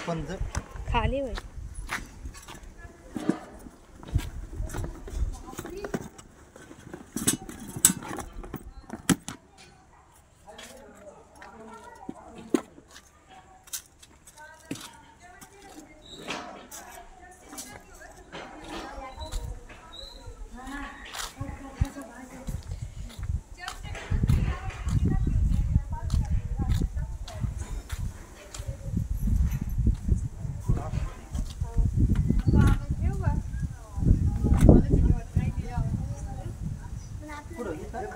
पण खाली होय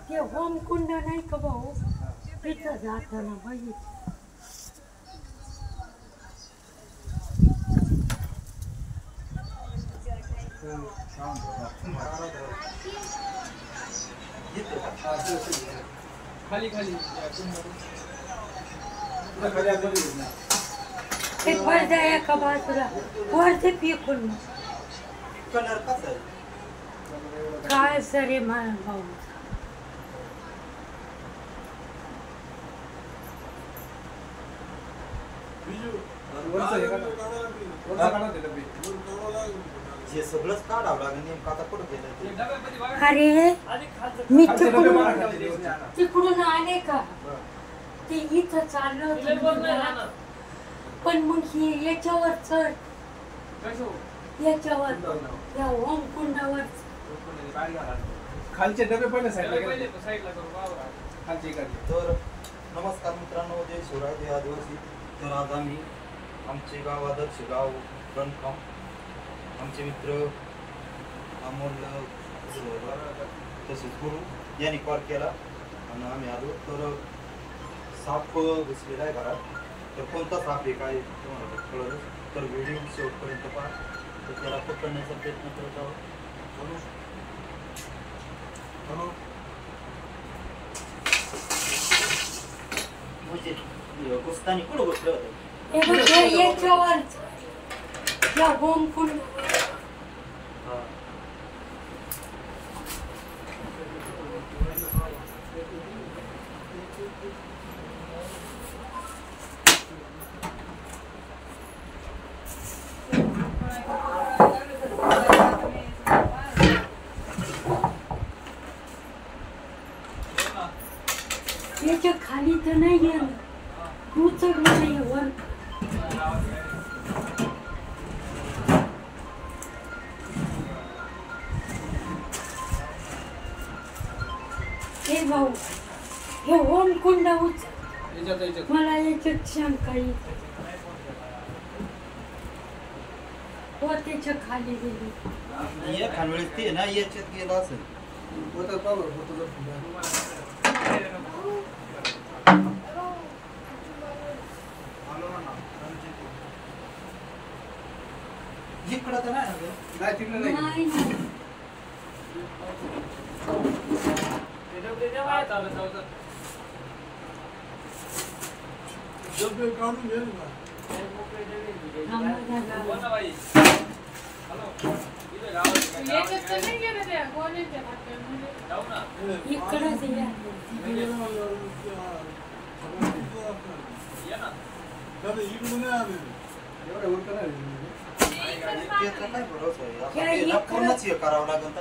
ते होम कुंड नाही का भाऊ तिथं जाताना बघितलं खाली खाली ते पडदा एका बाजूला वरती पिकून कलर कसा आहे काय सरे मला भाऊ हे सगळंच काढावं लागेल नेमकं आता कुठं गेलं अरे मी तिकडून आले का ते इथं चाललं होतं पण मग हे याच्यावर चढ याच्यावर या ओम कुंडावर खालचे डबे पहिले साईडला खालचे तर नमस्कार मित्रांनो जय शिवराय जय आदिवासी तर आज आम्ही आमचे गाव आदर्श गाव रणकाम आमचे मित्र अमोल तसेच गुरु यांनी कॉल केला आणि आम्ही आलो तर साप घुसलेला आहे घरात तर कोणता साप आहे काय तुम्हाला कळलं तर व्हिडिओ शेवटपर्यंत पहा तर त्याला पकडण्याचा प्रयत्न करत आहोत म्हणजे घुसताना कुठं बसलं होतं याच्यावर या ओम कुंड याच्या खाली तर नाही गेलं तू चढलं नाही वर हे भाऊ हे ओम कुंड मला याच्यात शंका येते हो त्याच्या खाली गेली या खानवेळेस ते ना याच्यात गेलं असेल इकडं तर नाही नाही इकडंच या काय भरोसा आहे पूर्णच हे करावं लागेल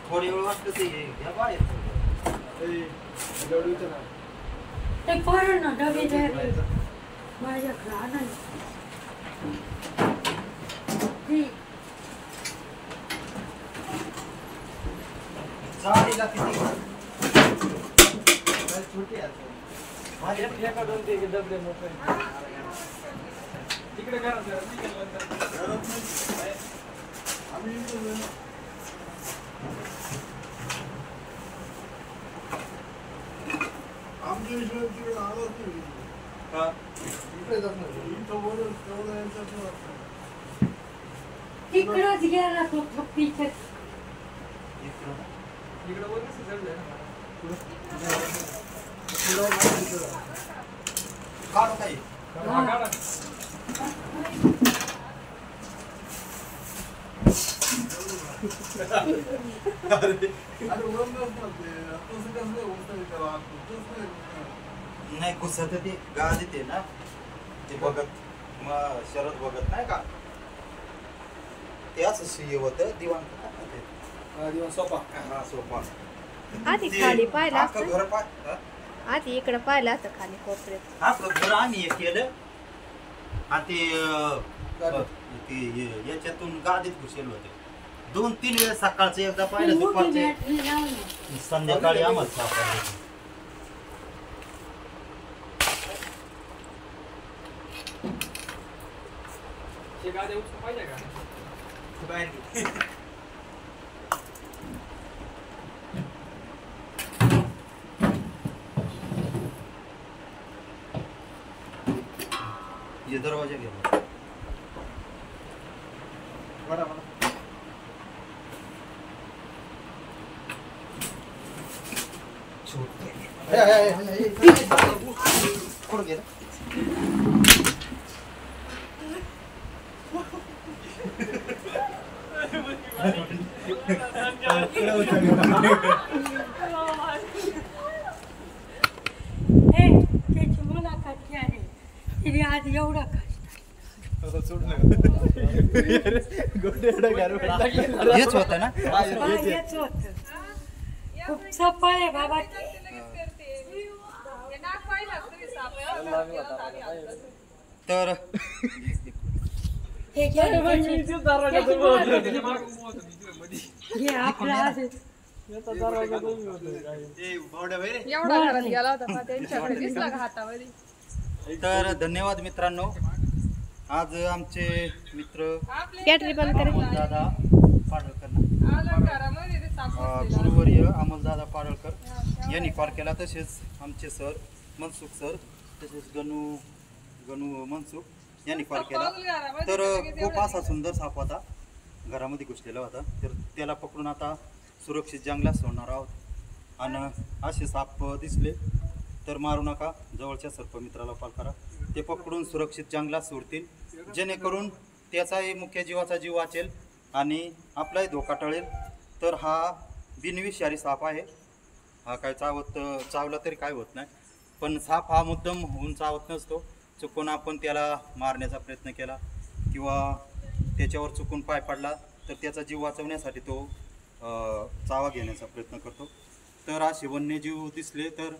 थोडी वेळ वाटतं ते घ्या बाहेर ते करू ना डबे द्यावे माझ्याकडे आणायचं जाळीला किती छोटी आहे माझ्या एका दोन ते डबडे मोठे तिकडे करा आमच्या विषयात तिकडे आलाच नाही हा इकडे जात नाही इथं बोलून तेवढं यांच्यात तिकडंच गेला तो थप्पीच्या इकडे बोल कसं चढलंय काढ काही काढा अरे वरनं असतात ते. तसं कसं नाही होत नाही त्याला. तसं नाही होत. नाही घुसत ते गाज येते ना ते बघत मग शरद बघत नाही का ते असं सुय होतं दिवाण दिवस सोपा हा सोपा आधी खाली पाहिलं अख्खं असतं घर पाय आधी इकडं पाहिलं असतं खाली कोपऱ्यात आपलं घर आम्ही हे केलं आणि ते याच्यातून गादीत घुसेल होते 2-3 वेळेस सकाळचं एकदा पाहिलं मोठी दुपारचे बॅटरी लावली. संध्याकाळी आम्हाला सापडलं हे गाड्या उचलून पाहिजे का ये दरवाजा गेला बडा बडा कुठं गेलं हे त्याची मुलाखत घ्यायला तिने आज एवढं हेच होतं ना हेच होतं खूप सफळ आहे बाबा ते. तर हे घ्या ना त्याची- त्याची मुलाखत घे. मागं उभं होतं मी तिथं मध्ये. हे आपलं आज याचा दरवाजा बंद होतोय. एवढा घरात गेला होता ना त्यांच्याकडे दिसला का हातामध्ये तर धन्यवाद मित्रांनो आज आमचे मित्र कॅटरी बंद करायची दादा पाडळकर गुरुवर्य अमोलदादा पाडळकर यांनी कॉल केला तसेच आमचे सर मनसुख सर तसेच गणू मनसुख यांनी कॉल केला तर खूप असा सुंदर साप होता घरामध्ये घुसलेला होता तर त्याला पकडून आता सुरक्षित जंगलात सोडणार आहोत आणि असे साप दिसले तर मारू नका जवळच्या सर्पमित्राला कॉल करा ते पकडून सुरक्षित जंगलात सोडतील जेणेकरून त्याचाही मुख्य जीवाचा जीव वाचेल आणि आपलाही धोका टळेल तर हा बिनविषारी साप आहे हा काय चावला तरी काय होत नाही पण साप हा मुद्दाम होऊन चावत नसतो चुकून आपण त्याला मारण्याचा प्रयत्न केला किंवा त्याच्यावर चुकून पाय पडला तर त्याचा जीव वाचवण्यासाठी तो चावा घेण्याचा प्रयत्न करतो तर असे वन्यजीव दिसले तर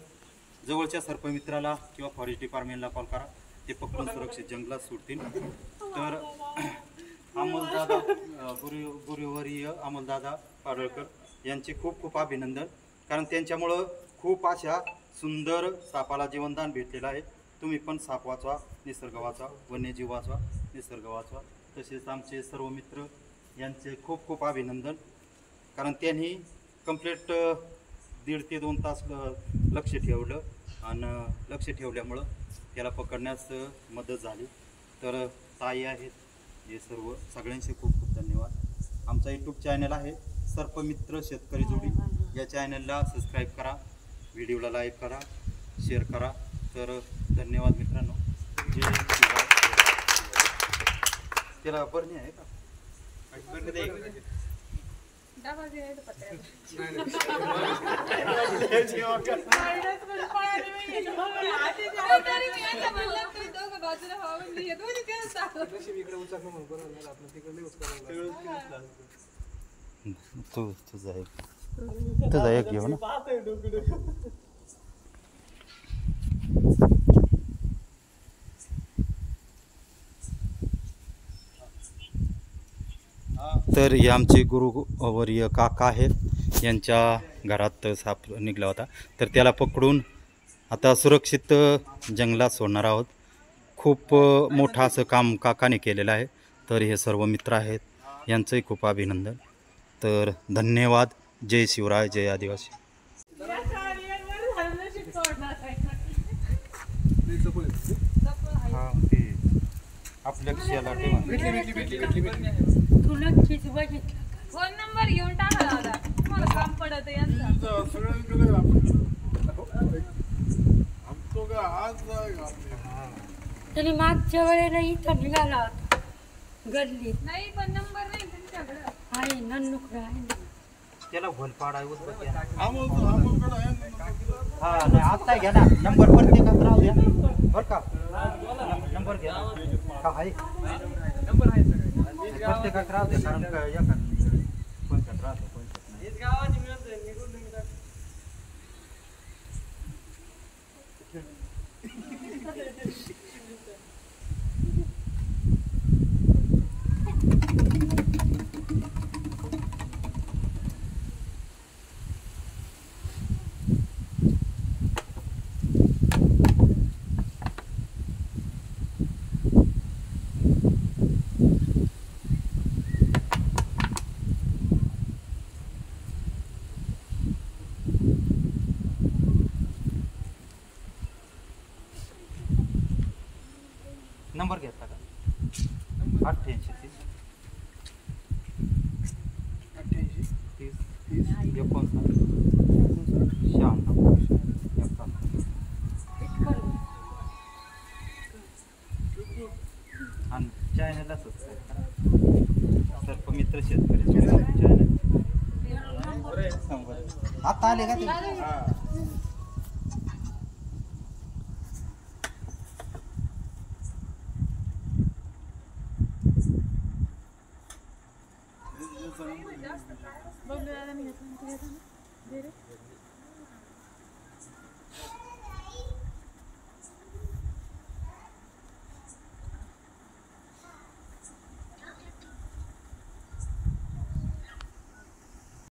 जवळच्या सर्पमित्राला किंवा फॉरेस्ट डिपार्टमेंटला कॉल करा ते पकडून सुरक्षित जंगलात सोडतील तर अमोलदादा गुरुवर्य अमोलदादा पाडळकर यांचे खूप खूप अभिनंदन कारण त्यांच्यामुळं खूप अशा सुंदर सापाला जीवनदान भेटलेलं आहे तुम्ही पण साप वाचवा निसर्ग वाचवा वन्यजीव वाचवा निसर्ग वाचवा तसेच आमचे सर्व मित्र यांचे खूप खूप अभिनंदन कारण त्यांनी कंप्लीट 1.5 ते 2 तास लक्ष ठेवलं आणि लक्ष ठेवल्यामुळं त्याला पकडण्यास मदत झाली तर ताई आहेत हे सर्व सगळ्यांचे खूप खूप धन्यवाद आमचा यूट्यूब चॅनल आहे सर्पमित्र शेतकरी जोडी या चॅनलला सबस्क्राईब करा व्हिडिओला लाईक करा शेअर करा तर धन्यवाद मित्रांनो जय शिवराय त्याला बरणी आहे का तुझा एक घेऊ ना तर हे आमचे गुरुवर्य काका आहेत यांच्या घरात साप निघाला होता तर त्याला पकडून आता सुरक्षित जंगलात सोडणार आहोत खूप मोठं असं काम काकाने केलेलं आहे तर हे सर्व मित्र आहेत यांचंही खूप अभिनंदन तर धन्यवाद जय शिवराय जय आदिवासी आपल्या क्षयाला तू नक्कीच बघितलं फोन नंबर घेऊन टाका दादा तुम्हाला काम पडत यांचा सगळ्यांकडे आमचं का आज त्याने मागच्या वेळेला इथं निघाला होता गल्लीत नाही पण नंबर नाही तुमच्याकडे आहे नन्नुकडं आहे ना. त्याला भोल पाडाय उचलत या. आमोलकडं आहे ना. हा नाही आता घ्या ना नंबर प्रत्येकात राहू द्या बरं का नंबर घ्या का आहे नंबर आहे सगळे प्रत्येकात राहू द्या कारण का एका कोणत्यात राहतं कोणत्यात नाही. हेच गावाची मिळत निघून निघतात नंबर घेतला का 88 30 30 59 इतकं आणि चॅनलला सबस्क्राईब करा सर्प मित्र शेतकरी चॅनल आता आले का ते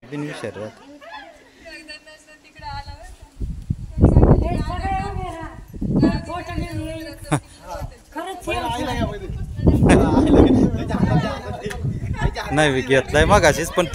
बिनविषय राहत तिकडे आला बरं हे सगळे उभे राहा. तर फोटो घेऊन येईल. खरंच हे नाही घेतलाय मग अशीच पण